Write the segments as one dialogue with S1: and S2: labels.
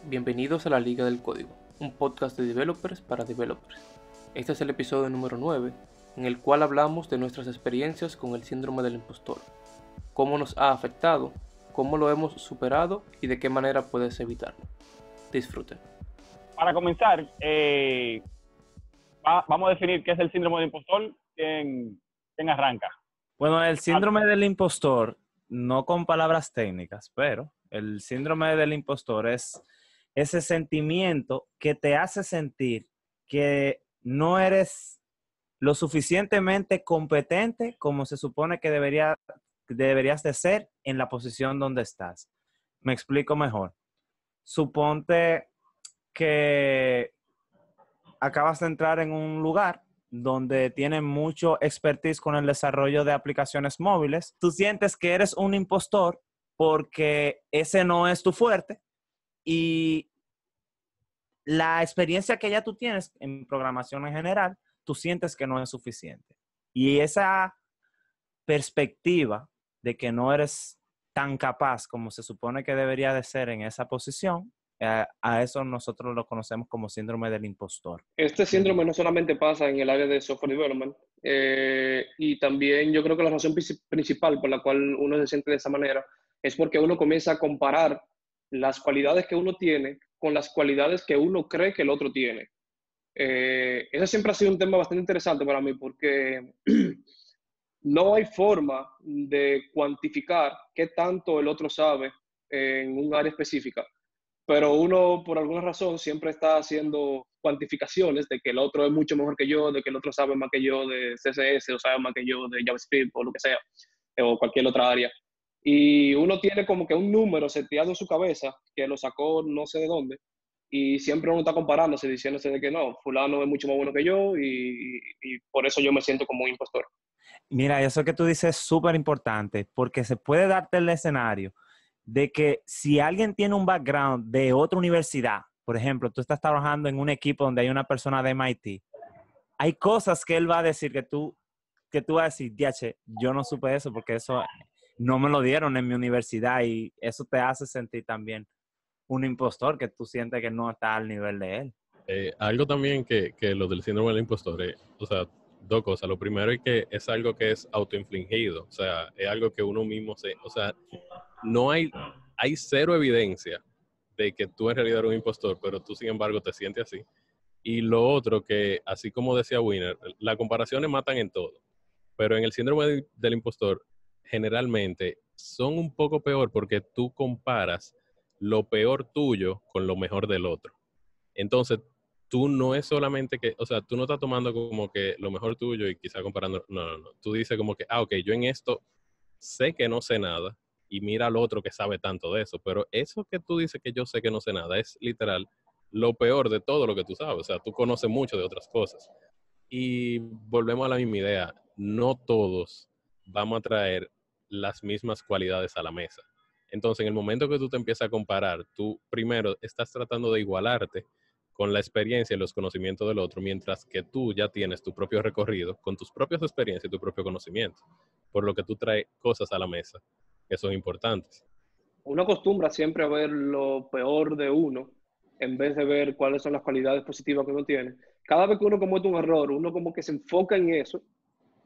S1: Bienvenidos a la Liga del Código, un podcast de developers para developers. Este es el episodio número 9, en el cual hablamos de nuestras experiencias con el síndrome del impostor, cómo nos ha afectado, cómo lo hemos superado y de qué manera puedes evitarlo. Disfruten.
S2: Para comenzar, vamos a definir qué es el síndrome del impostor. ¿Quién arranca?
S3: Bueno, el síndrome del impostor, no con palabras técnicas, pero el síndrome del impostor es ese sentimiento que te hace sentir que no eres lo suficientemente competente como se supone que deberías de ser en la posición donde estás. Me explico mejor. Suponte que acabas de entrar en un lugar donde tienen mucho expertise con el desarrollo de aplicaciones móviles. Tú sientes que eres un impostor porque ese no es tu fuerte y la experiencia que ya tú tienes en programación en general, tú sientes que no es suficiente. Y esa perspectiva de que no eres tan capaz como se supone que debería de ser en esa posición, a eso nosotros lo conocemos como síndrome del impostor.
S4: Este síndrome no solamente pasa en el área de software development, y también yo creo que la razón principal por la cual uno se siente de esa manera es porque uno comienza a comparar las cualidades que uno tiene con las cualidades que uno cree que el otro tiene. Ese siempre ha sido un tema bastante interesante para mí porque no hay forma de cuantificar qué tanto el otro sabe en un área específica, pero uno por alguna razón siempre está haciendo cuantificaciones de que el otro es mucho mejor que yo, de que el otro sabe más que yo de CSS o sabe más que yo de JavaScript o lo que sea, o cualquier otra área. Y uno tiene como que un número seteado en su cabeza que lo sacó no sé de dónde, y siempre uno está comparándose, diciéndose de que no, fulano es mucho más bueno que yo y por eso yo me siento como un impostor.
S3: Mira, eso que tú dices es súper importante porque se puede darte el escenario de que si alguien tiene un background de otra universidad, por ejemplo, tú estás trabajando en un equipo donde hay una persona de MIT, hay cosas que él va a decir que tú vas a decir, diache, yo no supe eso porque eso no me lo dieron en mi universidad y eso te hace sentir también un impostor que tú sientes que no está al nivel de él.
S5: Algo también que lo del síndrome del impostor, o sea, dos cosas. Lo primero es que es algo que es autoinfligido, o sea, es algo que uno mismo o sea, no hay cero evidencia de que tú en realidad eres un impostor, pero tú sin embargo te sientes así. Y lo otro que, así como decía Winner, las comparaciones matan en todo, pero en el síndrome del impostor generalmente son un poco peor porque tú comparas lo peor tuyo con lo mejor del otro. Entonces, tú no es solamente que, o sea, tú no estás tomando como que lo mejor tuyo y quizá comparando, no. Tú dices como que, ok, yo en esto sé que no sé nada y mira al otro que sabe tanto de eso, pero eso que tú dices que yo sé que no sé nada es literal lo peor de todo lo que tú sabes, o sea, tú conoces mucho de otras cosas. Y volvemos a la misma idea, no todos vamos a traer las mismas cualidades a la mesa. Entonces, en el momento que tú te empiezas a comparar, tú primero estás tratando de igualarte con la experiencia y los conocimientos del otro, mientras que tú ya tienes tu propio recorrido con tus propias experiencias y tu propio conocimiento, por lo que tú traes cosas a la mesa que son importantes.
S4: Uno acostumbra siempre a ver lo peor de uno en vez de ver cuáles son las cualidades positivas que uno tiene. Cada vez que uno comete un error, uno como que se enfoca en eso.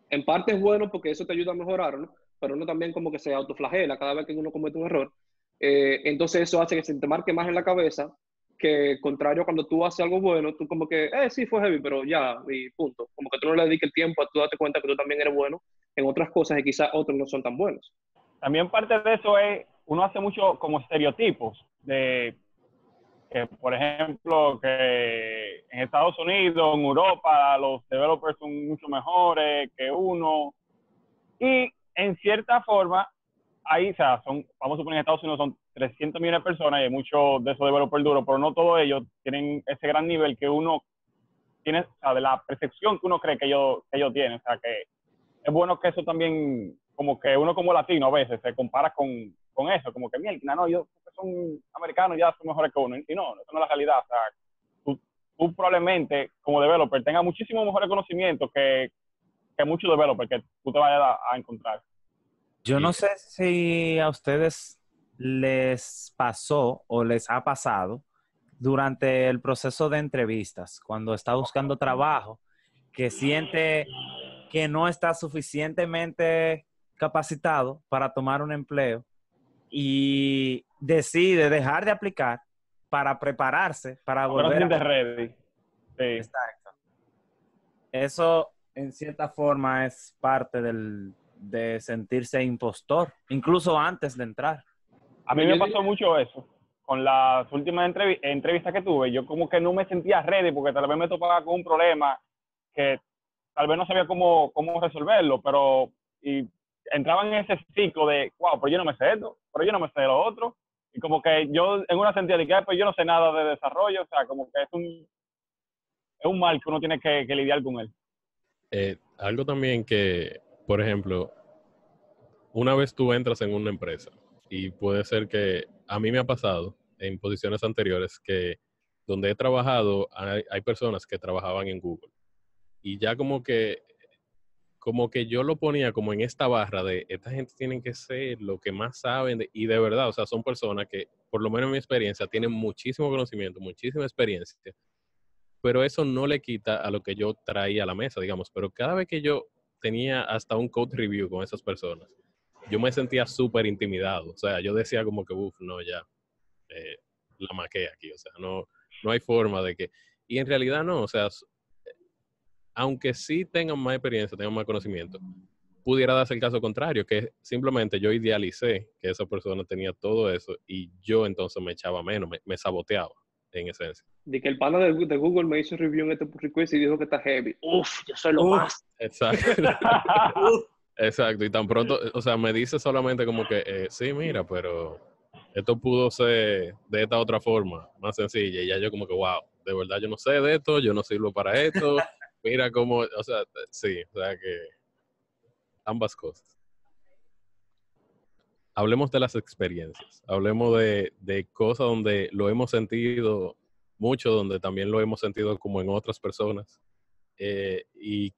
S4: En parte es bueno porque eso te ayuda a mejorar, ¿no? Pero uno también como que se autoflagela cada vez que uno comete un error. Entonces eso hace que se te marque más en la cabeza que, contrario, cuando tú haces algo bueno, tú como que, sí, fue heavy, pero ya, y punto. Como que tú no le dediques el tiempo a tú darte cuenta que tú también eres bueno en otras cosas y quizás otros no son tan buenos.
S2: También parte de eso es, uno hace mucho como estereotipos de que, por ejemplo, que en Estados Unidos, en Europa, los developers son mucho mejores que uno. Y en cierta forma, ahí, o sea, vamos a suponer en Estados Unidos son 300 millones de personas y hay muchos de esos developers duros, pero no todos ellos tienen ese gran nivel que uno tiene, o sea, de la percepción que uno cree que ellos tienen. O sea, que es bueno que eso también, como que uno como latino a veces se compara con eso, como que, mierda, no, ellos son americanos, ya son mejores que uno. Y no, eso no es la realidad. O sea, tú probablemente como developer tengas muchísimo mejores conocimientos que muchos developers que tú te vayas a encontrar.
S3: Yo no sé si a ustedes les pasó o les ha pasado durante el proceso de entrevistas, cuando está buscando trabajo, que siente que no está suficientemente capacitado para tomar un empleo y decide dejar de aplicar para prepararse, para
S2: Ahora se
S3: volver
S2: siente
S3: a...
S2: ready. Sí.
S3: Exacto. Eso, en cierta forma, es parte de sentirse impostor, incluso antes de entrar.
S2: A mí me pasó mucho eso. Con las últimas entrevistas que tuve, yo como que no me sentía ready porque tal vez me topaba con un problema que tal vez no sabía cómo resolverlo, pero y entraba en ese ciclo de, wow, pero yo no me sé esto, pero yo no me sé lo otro. Y como que yo en una sentía de que, pues yo no sé nada de desarrollo, o sea, como que es un mal que uno tiene que lidiar con él.
S5: Algo también que, por ejemplo, una vez tú entras en una empresa y puede ser que a mí me ha pasado en posiciones anteriores que donde he trabajado hay personas que trabajaban en Google y ya como que yo lo ponía como en esta barra de esta gente tienen que ser lo que más saben y de verdad, o sea, son personas que, por lo menos en mi experiencia, tienen muchísimo conocimiento, muchísima experiencia, pero eso no le quita a lo que yo traía a la mesa, digamos, pero cada vez que yo tenía hasta un code review con esas personas, yo me sentía súper intimidado, o sea, yo decía como que, uff, no, ya, la maqué aquí, o sea, no hay forma de que, y en realidad no, o sea, aunque sí tengan más experiencia, tengan más conocimiento, pudiera darse el caso contrario, que simplemente yo idealicé que esa persona tenía todo eso y yo entonces me echaba menos, me saboteaba en esencia.
S4: De que el pana de Google me hizo review en este pull request y dijo que está heavy. Uf, yo soy lo más.
S5: Exacto. Exacto, y tan pronto, o sea, me dice solamente como que, sí, mira, pero esto pudo ser de esta otra forma, más sencilla, y ya yo como que, wow, de verdad yo no sé de esto, yo no sirvo para esto, mira cómo, o sea, sí, o sea que ambas cosas. Hablemos de las experiencias, hablemos de cosas donde lo hemos sentido mucho, donde también lo hemos sentido como en otras personas, y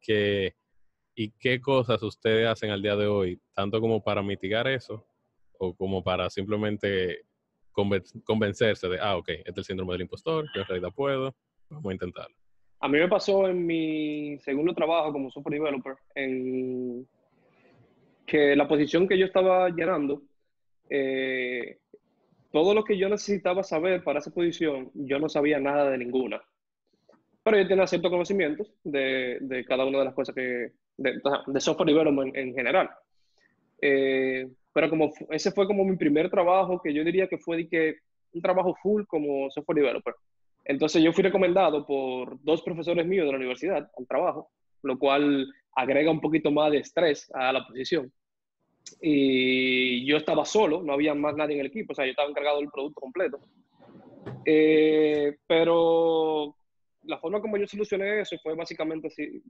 S5: qué cosas ustedes hacen al día de hoy, tanto como para mitigar eso, o como para simplemente convencerse de, ok, este es el síndrome del impostor, yo en realidad puedo, vamos a intentarlo.
S4: A mí me pasó en mi segundo trabajo como software developer, en que la posición que yo estaba llenando, todo lo que yo necesitaba saber para esa posición, yo no sabía nada de ninguna. Pero yo tenía ciertos conocimientos de cada una de las cosas de software development en general. Pero como ese fue como mi primer trabajo, que yo diría que fue un trabajo full como software developer. Entonces yo fui recomendado por dos profesores míos de la universidad al trabajo, lo cual agrega un poquito más de estrés a la posición. Y yo estaba solo, no había más nadie en el equipo, o sea, yo estaba encargado del producto completo. Pero la forma como yo solucioné eso fue básicamente así,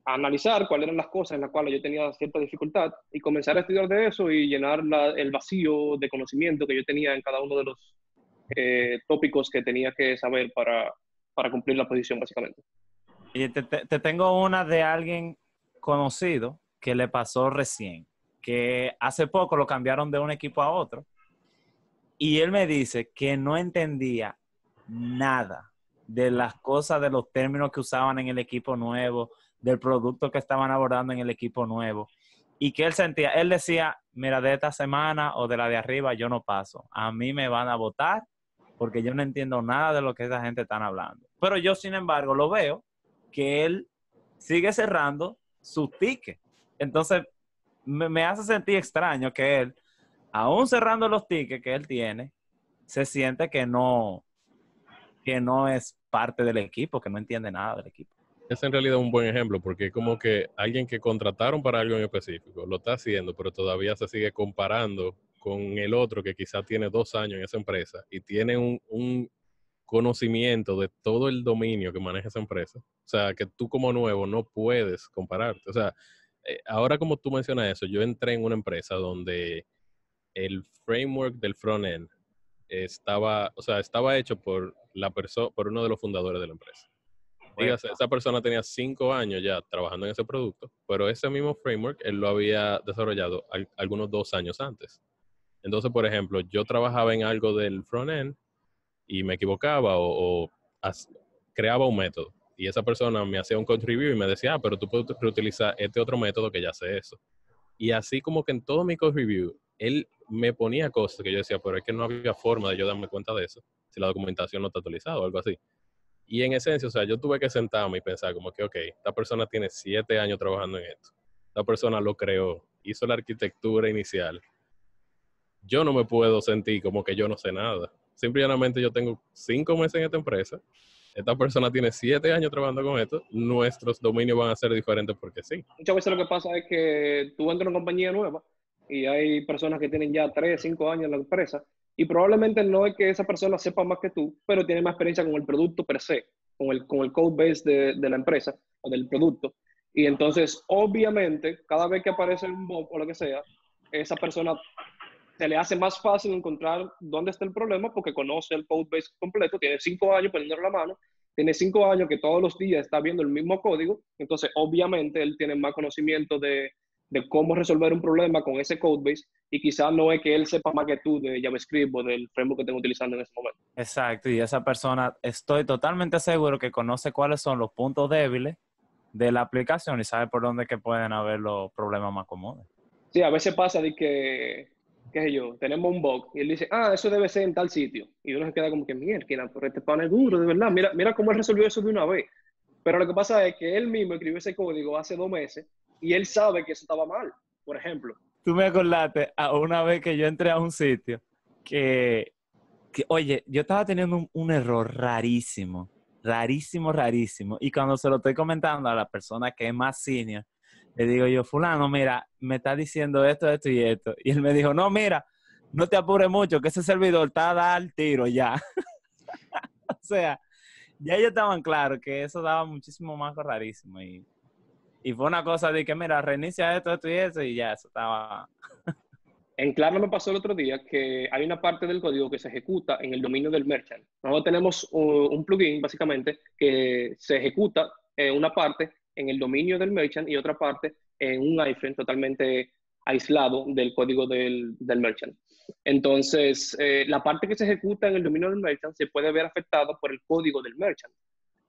S4: analizar cuáles eran las cosas en las cuales yo tenía cierta dificultad y comenzar a estudiar de eso y llenar el vacío de conocimiento que yo tenía en cada uno de los tópicos que tenía que saber para cumplir la posición, básicamente.
S3: Y te tengo una de alguien conocido que le pasó recién, que hace poco lo cambiaron de un equipo a otro, y él me dice que no entendía nada de las cosas, de los términos que usaban en el equipo nuevo, del producto que estaban abordando en el equipo nuevo, y que él decía, mira, de esta semana o de la de arriba yo no paso, a mí me van a votar porque yo no entiendo nada de lo que esa gente está hablando. Pero yo, sin embargo, lo veo que él sigue cerrando sus tickets. Entonces, me hace sentir extraño que él, aún cerrando los tickets que él tiene, se siente que no es parte del equipo, que no entiende nada del equipo.
S5: Es en realidad un buen ejemplo porque es como que alguien que contrataron para algo en específico lo está haciendo, pero todavía se sigue comparando con el otro que quizá tiene 2 años en esa empresa y tiene un conocimiento de todo el dominio que maneja esa empresa. O sea, que tú como nuevo no puedes compararte. O sea, ahora como tú mencionas eso, yo entré en una empresa donde el framework del front-end estaba hecho por por uno de los fundadores de la empresa. Dígase, esa persona tenía 5 años ya trabajando en ese producto, pero ese mismo framework él lo había desarrollado algunos 2 años antes. Entonces, por ejemplo, yo trabajaba en algo del front-end y me equivocaba o creaba un método. Y esa persona me hacía un code review y me decía, pero tú puedes reutilizar este otro método que ya hace eso. Y así como que en todo mi code review, él me ponía cosas que yo decía, pero es que no había forma de yo darme cuenta de eso, si la documentación no está actualizada o algo así. Y en esencia, o sea, yo tuve que sentarme y pensar como que, ok, esta persona tiene 7 años trabajando en esto. Esta persona lo creó, hizo la arquitectura inicial. Yo no me puedo sentir como que yo no sé nada. Simplemente yo tengo 5 meses en esta empresa. Esta persona tiene 7 años trabajando con esto. Nuestros dominios van a ser diferentes porque sí.
S4: Muchas veces lo que pasa es que tú entras a una compañía nueva y hay personas que tienen ya 3, 5 años en la empresa y probablemente no es que esa persona sepa más que tú, pero tiene más experiencia con el producto per se, con el code base de la empresa o del producto. Y entonces, obviamente, cada vez que aparece un bug o lo que sea, esa persona se le hace más fácil encontrar dónde está el problema porque conoce el code base completo, tiene 5 años poniéndole la mano, tiene 5 años que todos los días está viendo el mismo código, entonces obviamente él tiene más conocimiento de cómo resolver un problema con ese code base y quizás no es que él sepa más que tú de JavaScript o del framework que estén utilizando en ese momento.
S3: Exacto, y esa persona estoy totalmente seguro que conoce cuáles son los puntos débiles de la aplicación y sabe por dónde que pueden haber los problemas más comunes.
S4: Sí, a veces pasa de que, qué sé yo, tenemos un bug y él dice, eso debe ser en tal sitio. Y uno se queda como que, mierda, pero este pan es duro, de verdad. Mira cómo él resolvió eso de una vez. Pero lo que pasa es que él mismo escribió ese código hace 2 meses y él sabe que eso estaba mal, por ejemplo.
S3: Tú me acordaste a una vez que yo entré a un sitio que oye, yo estaba teniendo un error rarísimo. Y cuando se lo estoy comentando a la persona que es más senior, le digo yo, fulano, mira, me está diciendo esto, esto y esto. Y él me dijo, no, mira, no te apures mucho, que ese servidor está a dar el tiro ya. O sea, ya ellos estaban claros que eso daba muchísimo más rarísimo. Y fue una cosa de que, mira, reinicia esto, esto y eso, y ya, eso estaba...
S4: En Klarna me pasó el otro día que hay una parte del código que se ejecuta en el dominio del merchant. Nosotros tenemos un plugin, básicamente, que se ejecuta una parte en el dominio del merchant y otra parte en un iframe totalmente aislado del código del merchant. Entonces, la parte que se ejecuta en el dominio del merchant se puede ver afectada por el código del merchant.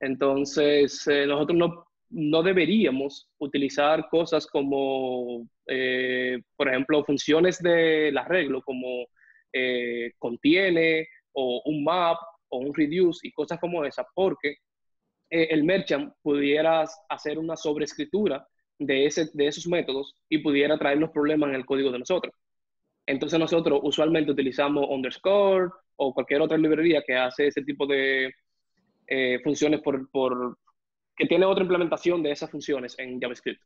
S4: Entonces, nosotros no deberíamos utilizar cosas como, por ejemplo, funciones del arreglo como contiene o un map o un reduce y cosas como esa, porque el merchant pudiera hacer una sobreescritura de esos métodos y pudiera traer los problemas en el código de nosotros. Entonces nosotros usualmente utilizamos underscore o cualquier otra librería que hace ese tipo de funciones que tiene otra implementación de esas funciones en JavaScript.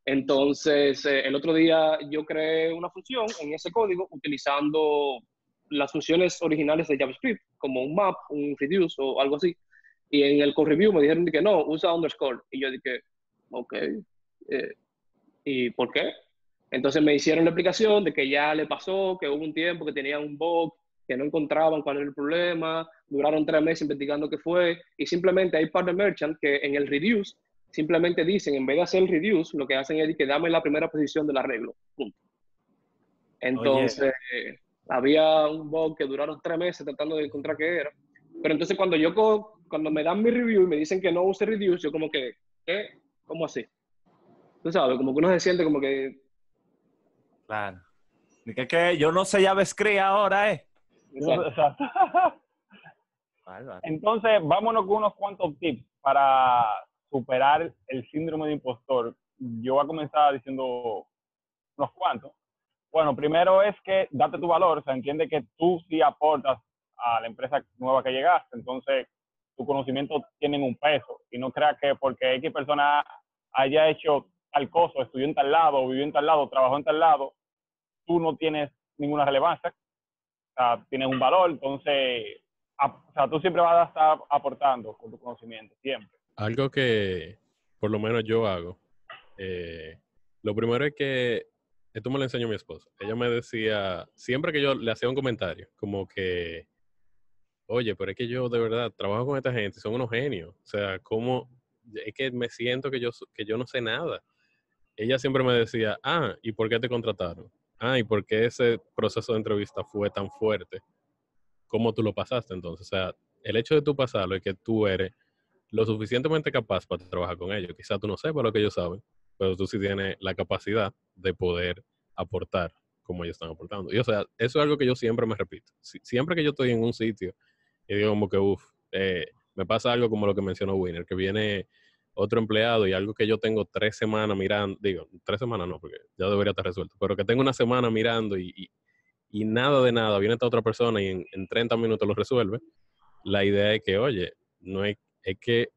S4: Entonces, el otro día yo creé una función en ese código utilizando las funciones originales de JavaScript, como un map, un reduce o algo así. Y en el code review me dijeron que no, usa underscore. Y yo dije, ok, ¿y por qué? Entonces me hicieron la explicación de que ya le pasó, que hubo un tiempo que tenía un bug, que no encontraban cuál era el problema, duraron 3 meses investigando qué fue, y simplemente hay par de merchants que en el reduce simplemente dicen, en vez de hacer el reduce, lo que hacen es que dame la primera posición del arreglo. Punto. Entonces, había un bug que duraron 3 meses tratando de encontrar qué era. Pero entonces cuando me dan mi review y me dicen que no use reduce, yo como que, ¿qué? ¿Cómo así? Tú sabes, como que uno se siente como que...
S3: Claro. Que yo no sé JavaScript ahora,
S2: Exacto.
S3: Bárbaro.
S2: Entonces, vámonos con unos cuantos tips para superar el síndrome de impostor. Yo voy a comenzar diciendo unos cuantos. Bueno, primero es que date tu valor, o sea, entiende que tú sí aportas a la empresa nueva que llegaste, entonces tu conocimiento tiene un peso y no creas que porque X persona haya hecho tal cosa, estudió en tal lado, vivió en tal lado, trabajó en tal lado, tú no tienes ninguna relevancia, o sea, tienes un valor, entonces, o sea, tú siempre vas a estar aportando con tu conocimiento, siempre.
S5: Algo que por lo menos yo hago, lo primero es que esto me lo enseñó mi esposa. Ella me decía, siempre que yo le hacía un comentario, como que, oye, pero es que yo de verdad trabajo con esta gente, son unos genios. O sea, ¿cómo? Es que me siento que yo no sé nada. Ella siempre me decía, ¿y por qué te contrataron? ¿Y por qué ese proceso de entrevista fue tan fuerte? cómo tú lo pasaste entonces. O sea, el hecho de tú pasarlo es que tú eres lo suficientemente capaz para trabajar con ellos. Quizás tú no sepas lo que ellos saben, pero tú sí tienes la capacidad de poder aportar como ellos están aportando. Y o sea, eso es algo que yo siempre me repito. Siempre que yo estoy en un sitio y digo como que, me pasa algo como lo que mencionó Winner, que viene otro empleado y algo que yo tengo 3 semanas mirando, digo, 3 semanas no, porque ya debería estar resuelto, pero que tengo una semana mirando y nada de nada, viene esta otra persona y en 30 minutos lo resuelve. La idea es que, oye, no es que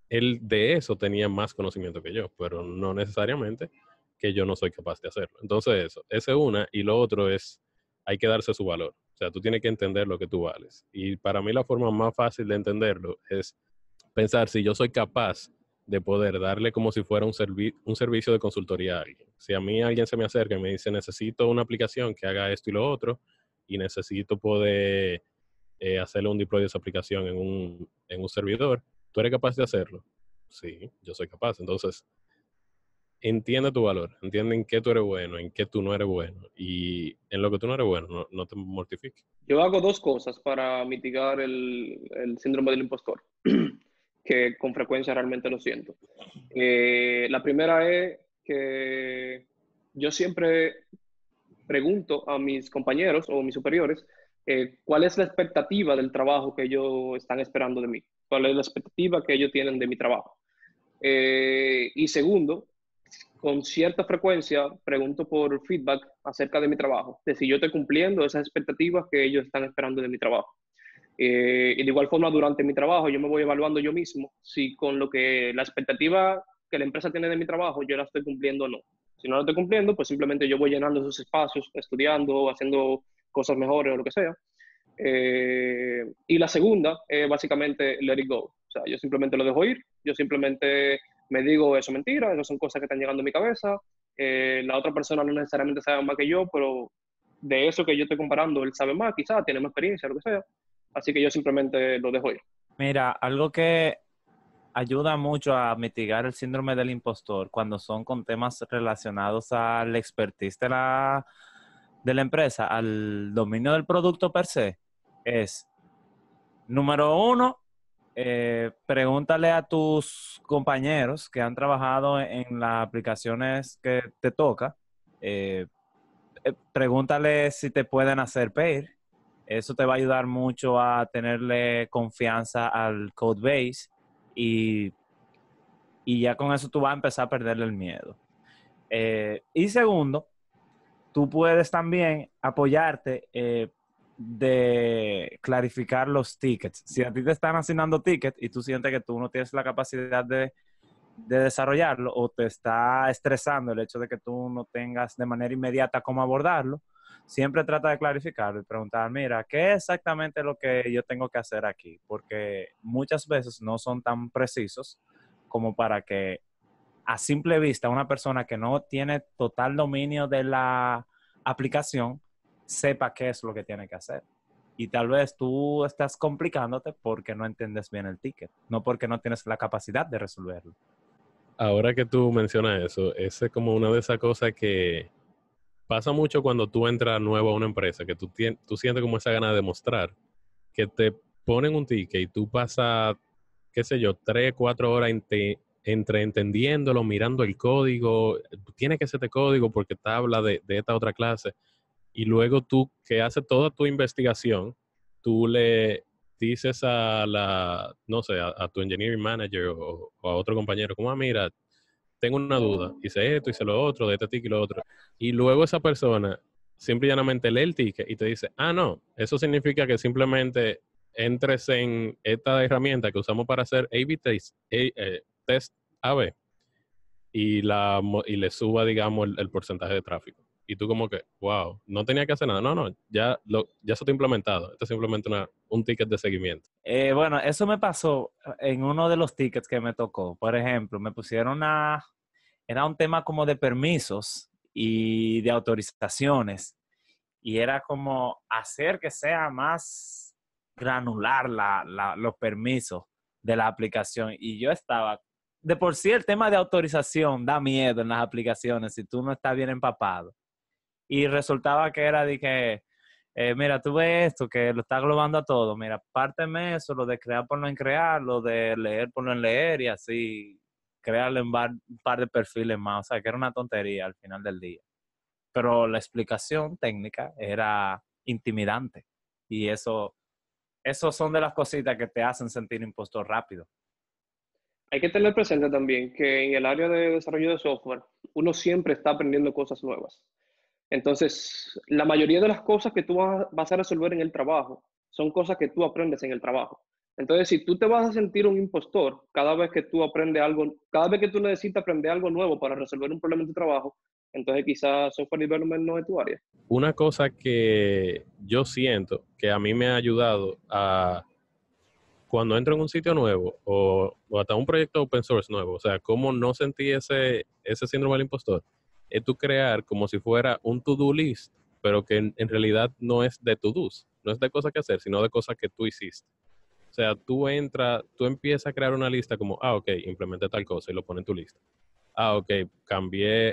S5: él de eso tenía más conocimiento que yo, pero no necesariamente que yo no soy capaz de hacerlo. Entonces eso, esa es una, y lo otro es, hay que darse su valor. O sea, tú tienes que entender lo que tú vales. Y para mí la forma más fácil de entenderlo es pensar si yo soy capaz de poder darle como si fuera un servicio de consultoría a alguien. Si a mí alguien se me acerca y me dice, necesito una aplicación que haga esto y lo otro, y necesito poder hacerle un deploy de esa aplicación en un servidor, ¿tú eres capaz de hacerlo? Sí, yo soy capaz. Entonces, entiende tu valor, entiende en qué tú eres bueno, en qué tú no eres bueno, y en lo que tú no eres bueno, no te mortifiques.
S4: Yo hago dos cosas para mitigar el síndrome del impostor, que con frecuencia realmente lo siento. La primera es que yo siempre pregunto a mis compañeros o mis superiores cuál es la expectativa del trabajo que ellos están esperando de mí, cuál es la expectativa que ellos tienen de mi trabajo. Y segundo, con cierta frecuencia pregunto por feedback acerca de mi trabajo, de si yo estoy cumpliendo esas expectativas que ellos están esperando de mi trabajo. Y de igual forma, durante mi trabajo, yo me voy evaluando yo mismo si con lo que la expectativa que la empresa tiene de mi trabajo, yo la estoy cumpliendo o no. Si no la estoy cumpliendo, pues simplemente yo voy llenando esos espacios, estudiando, haciendo cosas mejores o lo que sea. Y la segunda es básicamente let it go. O sea, yo simplemente lo dejo ir, yo simplemente me digo, eso es mentira, eso son cosas que están llegando a mi cabeza. La otra persona no necesariamente sabe más que yo, pero de eso que yo estoy comparando, él sabe más, quizás tiene más experiencia, lo que sea. Así que yo simplemente lo dejo ir.
S3: Mira, algo que ayuda mucho a mitigar el síndrome del impostor cuando son con temas relacionados al expertise de la empresa, al dominio del producto per se, es, número uno, pregúntale a tus compañeros que han trabajado en las aplicaciones que te toca, pregúntale si te pueden hacer pair. Eso te va a ayudar mucho a tenerle confianza al code base y ya con eso tú vas a empezar a perderle el miedo. Y segundo, tú puedes también apoyarte de clarificar los tickets. Si a ti te están asignando tickets y tú sientes que tú no tienes la capacidad de desarrollarlo o te está estresando el hecho de que tú no tengas de manera inmediata cómo abordarlo, siempre trata de clarificarlo y preguntar, mira, ¿qué es exactamente lo que yo tengo que hacer aquí? Porque muchas veces no son tan precisos como para que a simple vista una persona que no tiene total dominio de la aplicación sepa qué es lo que tiene que hacer. Y tal vez tú estás complicándote porque no entiendes bien el ticket, no porque no tienes la capacidad de resolverlo.
S5: Ahora que tú mencionas eso, esa es como una de esas cosas que pasa mucho cuando tú entras nuevo a una empresa, que tú sientes como esa gana de demostrar, que te ponen un ticket y tú pasas, qué sé yo, 3, 4 horas entre entendiéndolo, mirando el código, tiene que ser este código porque te habla de esta otra clase, y luego tú que haces toda tu investigación, tú le dices no sé, a tu engineering manager o a otro compañero, como, mira, tengo una duda, hice esto, hice lo otro, de este ticket y lo otro. Y luego esa persona simple y llanamente lee el ticket y te dice, no, eso significa que simplemente entres en esta herramienta que usamos para hacer A-B test A-B y le suba, digamos, el porcentaje de tráfico. Y tú como que, wow, no tenía que hacer nada. No, ya eso está implementado. Esto es simplemente un ticket de seguimiento.
S3: Bueno, eso me pasó en uno de los tickets que me tocó. Por ejemplo, me pusieron era un tema como de permisos y de autorizaciones. Y era como hacer que sea más granular los permisos de la aplicación. Y yo estaba, de por sí el tema de autorización da miedo en las aplicaciones si tú no estás bien empapado. Y resultaba que era de que Mira, tú ves esto que lo está globando a todo. Mira, párteme eso, lo de crear por no en crear, lo de leer por no en leer y así crearle un par de perfiles más. O sea, que era una tontería al final del día. Pero la explicación técnica era intimidante. Y eso son de las cositas que te hacen sentir impostor rápido.
S4: Hay que tener presente también que en el área de desarrollo de software, uno siempre está aprendiendo cosas nuevas. Entonces, la mayoría de las cosas que tú vas a resolver en el trabajo son cosas que tú aprendes en el trabajo. Entonces, si tú te vas a sentir un impostor cada vez que tú aprendes algo, cada vez que tú necesitas aprender algo nuevo para resolver un problema en tu trabajo, entonces quizás software development no es tu área.
S5: Una cosa que yo siento que a mí me ha ayudado a cuando entro en un sitio nuevo o hasta un proyecto open source nuevo, o sea, cómo no sentí ese síndrome del impostor, es tú crear como si fuera un to-do list, pero que en realidad no es de to-dos, no es de cosas que hacer, sino de cosas que tú hiciste. O sea, tú empiezas a crear una lista como, ok, implementé tal cosa y lo pones en tu lista. Ok,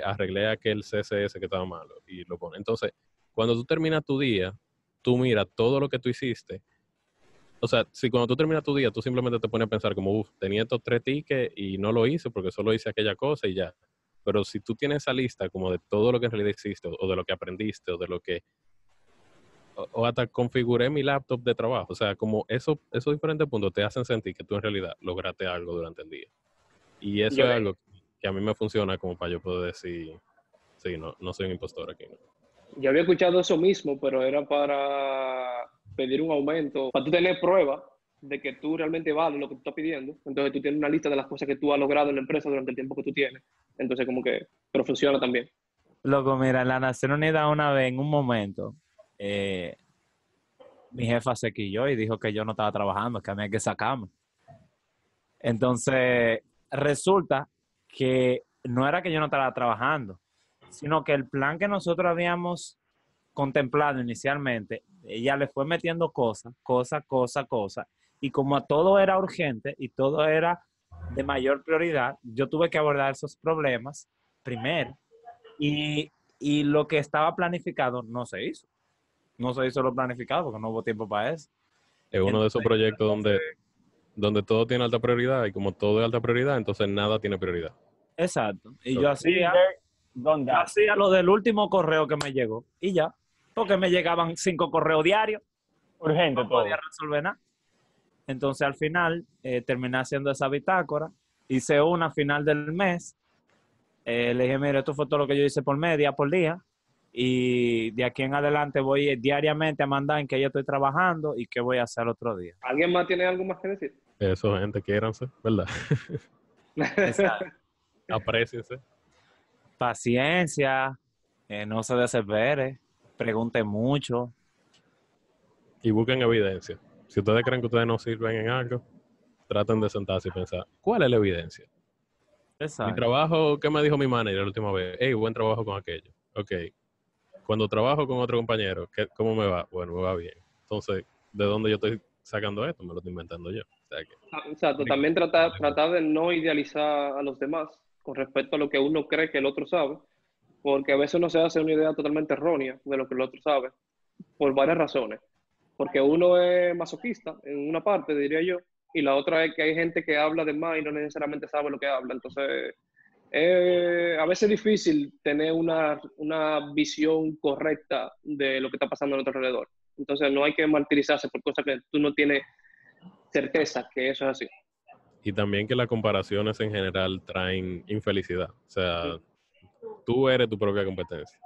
S5: arreglé aquel CSS que estaba malo y lo pones. Entonces, cuando tú terminas tu día, tú miras todo lo que tú hiciste. O sea, si cuando tú terminas tu día, tú simplemente te pones a pensar como, tenía estos 3 tickets y no lo hice porque solo hice aquella cosa y ya. Pero si tú tienes esa lista como de todo lo que en realidad hiciste o de lo que aprendiste o de lo que... O hasta configuré mi laptop de trabajo. O sea, como esos diferentes puntos te hacen sentir que tú en realidad lograste algo durante el día. Y eso
S4: Yo,
S5: es algo que a mí me funciona como para yo poder decir, sí, no soy un impostor aquí, ¿no?
S4: yo había escuchado eso mismo, pero era para pedir un aumento, para tú tener prueba de que tú realmente vales lo que tú estás pidiendo. Entonces tú tienes una lista de las cosas que tú has logrado en la empresa durante el tiempo que tú tienes. Entonces como que, pero funciona también.
S3: Loco, mira, en la Nación Unida una vez, en un momento, eh, mi jefa se quilló y dijo que yo no estaba trabajando, que a mí hay que sacarme. Entonces, resulta que no era que yo no estaba trabajando, sino que el plan que nosotros habíamos contemplado inicialmente, ella le fue metiendo cosas, y como a todo era urgente y todo era de mayor prioridad, yo tuve que abordar esos problemas primero. Y lo que estaba planificado no se hizo. No se hizo lo planificado porque no hubo tiempo para eso.
S5: Es uno de esos
S3: Entonces,
S5: proyectos donde todo tiene alta prioridad y como todo es alta prioridad, entonces nada tiene prioridad.
S3: exacto. Y
S5: Ok.
S3: yo hacía lo del último correo que me llegó y ya, porque me llegaban 5 correos diarios,
S2: Urgente
S3: no
S2: todo.
S3: podía resolver nada. Entonces al final terminé haciendo esa bitácora, hice una a final del mes, le dije, mire, esto fue todo lo que yo hice por día, y de aquí en adelante voy diariamente a mandar en qué yo estoy trabajando y qué voy a hacer el otro día.
S4: ¿Alguien más tiene algo más que decir?
S5: Eso, gente, quiéranse, ¿verdad?
S3: Exacto.
S5: Apréciense.
S3: Paciencia, no se desespere, pregunte mucho.
S5: Y busquen evidencia. Si ustedes creen que ustedes no sirven en algo, traten de sentarse y pensar, ¿cuál es la evidencia? Mi
S3: Exacto.
S5: trabajo, ¿qué me dijo mi manager la última vez? Hey, buen trabajo con aquello. Ok. Cuando trabajo con otro compañero, ¿cómo me va? Bueno, me va bien. Entonces, ¿de dónde yo estoy sacando esto? Me lo estoy inventando yo. O sea que,
S4: Exacto, también tratar de no idealizar a los demás con respecto a lo que uno cree que el otro sabe, porque a veces uno se hace una idea totalmente errónea de lo que el otro sabe, por varias razones. Porque uno es masoquista en una parte, diría yo, y la otra es que hay gente que habla de más y no necesariamente sabe lo que habla. Entonces, a veces es difícil tener una visión correcta de lo que está pasando a nuestro alrededor. Entonces, no hay que martirizarse por cosas que tú no tienes certeza que eso es así.
S5: y también que las comparaciones en general traen infelicidad. O sea, tú eres tu propia competencia.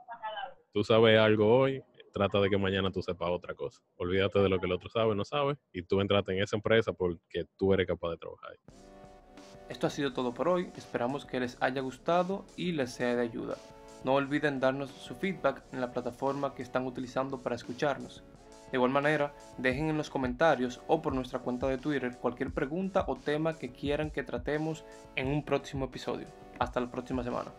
S5: Tú sabes algo hoy, trata de que mañana tú sepas otra cosa. Olvídate de lo que el otro sabe, no sabe, y tú entraste en esa empresa porque tú eres capaz de trabajar ahí.
S1: Esto ha sido todo por hoy, esperamos que les haya gustado y les sea de ayuda. No olviden darnos su feedback en la plataforma que están utilizando para escucharnos. De igual manera, dejen en los comentarios o por nuestra cuenta de Twitter cualquier pregunta o tema que quieran que tratemos en un próximo episodio. Hasta la próxima semana.